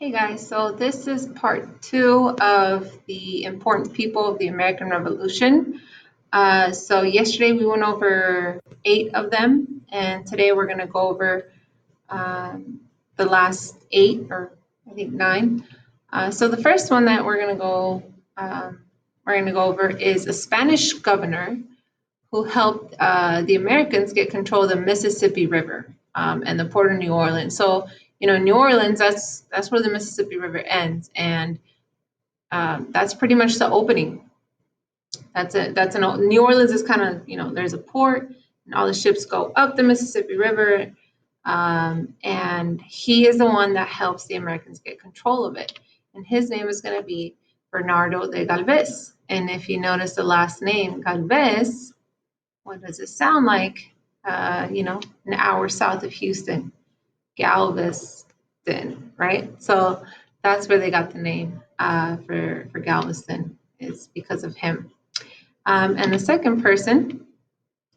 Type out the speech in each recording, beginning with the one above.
Hey guys, so this is part two of the important people of the American Revolution. So yesterday we went over 8 of them, and today we're going to go over um, the last 8, or I think 9. So the first one that we're going to go over is a Spanish governor who helped the Americans get control of the Mississippi River and the port of New Orleans. So, New Orleans, that's where the Mississippi River ends, and that's pretty much the opening. That's it. New Orleans is kind of, there's a port, and all the ships go up the Mississippi River, and he is the one that helps the Americans get control of it. And his name is going to be Bernardo de Galvez. And if you notice the last name, Galvez, what does it sound like? An hour south of Houston, Galveston, right? So that's where they got the name for Galveston, is because of him. And the second person,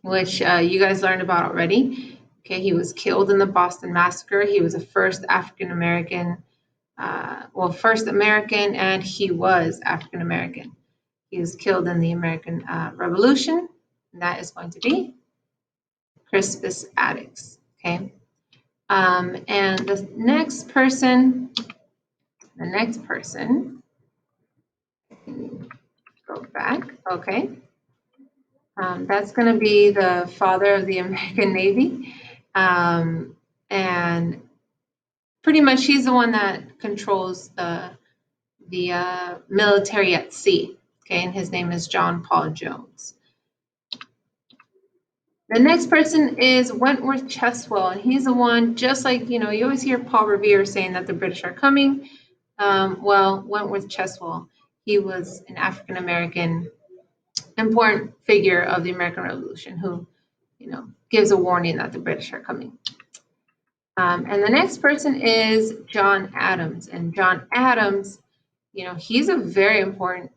which you guys learned about already, okay, he was killed in the Boston Massacre. He was the first African American, first American, and he was African American. He was killed in the American Revolution, and that is going to be Crispus Attucks. Okay. And the next person, go back. Okay. That's going to be the father of the American Navy. And pretty much he's the one that controls the military at sea. Okay. And his name is John Paul Jones. The next person is Wentworth Cheswell, and he's the one, just like, you always hear Paul Revere saying that the British are coming. Wentworth Cheswell, he was an African-American important figure of the American Revolution who, gives a warning that the British are coming. And the next person is John Adams, and John Adams, he's a very important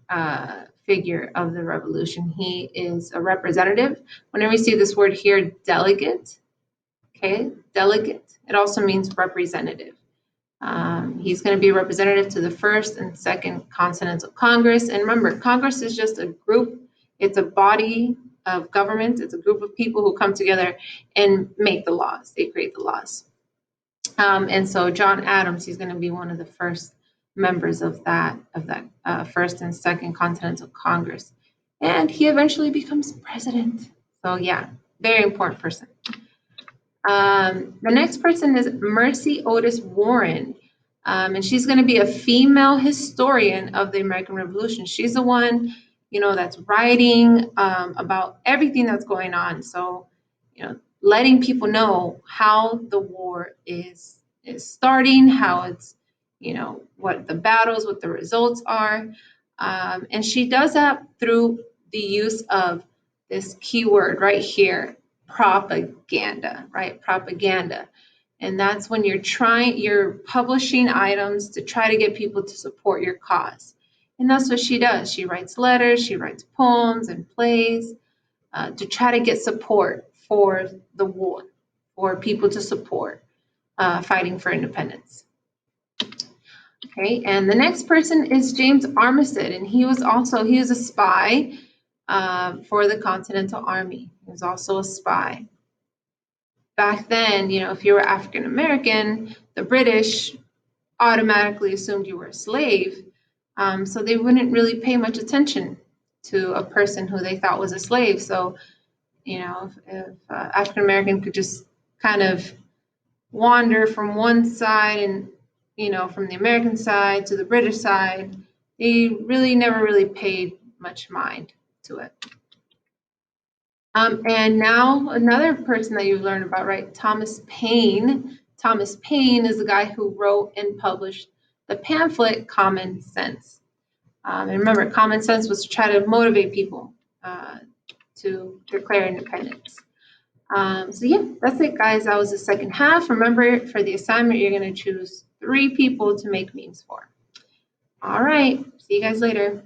figure of the revolution. He is a representative. Whenever you see this word here, delegate, okay, delegate, it also means representative. He's going to be representative to the First and Second Continental Congress. And remember, Congress is just a group, it's a body of government, it's a group of people who come together and make the laws, they create the laws. And so John Adams, he's going to be one of the first members of that First and Second Continental Congress, and he eventually becomes president. So yeah, very important person. The next person is Mercy Otis Warren, and she's going to be a female historian of the American Revolution. She's the one, that's writing about everything that's going on. So, letting people know how the war is starting, how it's, what the battles, what the results are. And she does that through the use of this keyword right here, propaganda, right? Propaganda. And that's when you're publishing items to try to get people to support your cause. And that's what she does. She writes letters, she writes poems and plays to try to get support for the war, for people to support fighting for independence. Okay, and the next person is James Armistead, and he was a spy for the Continental Army. He was also a spy. Back then, if you were African American, the British automatically assumed you were a slave, so they wouldn't really pay much attention to a person who they thought was a slave. So, if African American could just kind of wander from one side and, from the American side to the British side, they really never really paid much mind to it. And now another person that you've learned about, right? Thomas Paine. Thomas Paine is the guy who wrote and published the pamphlet Common Sense. And remember, Common Sense was to try to motivate people to declare independence. So yeah, that's it, guys. That was the second half. Remember, for the assignment, you're going to choose 3 people to make memes for. All right. See you guys later.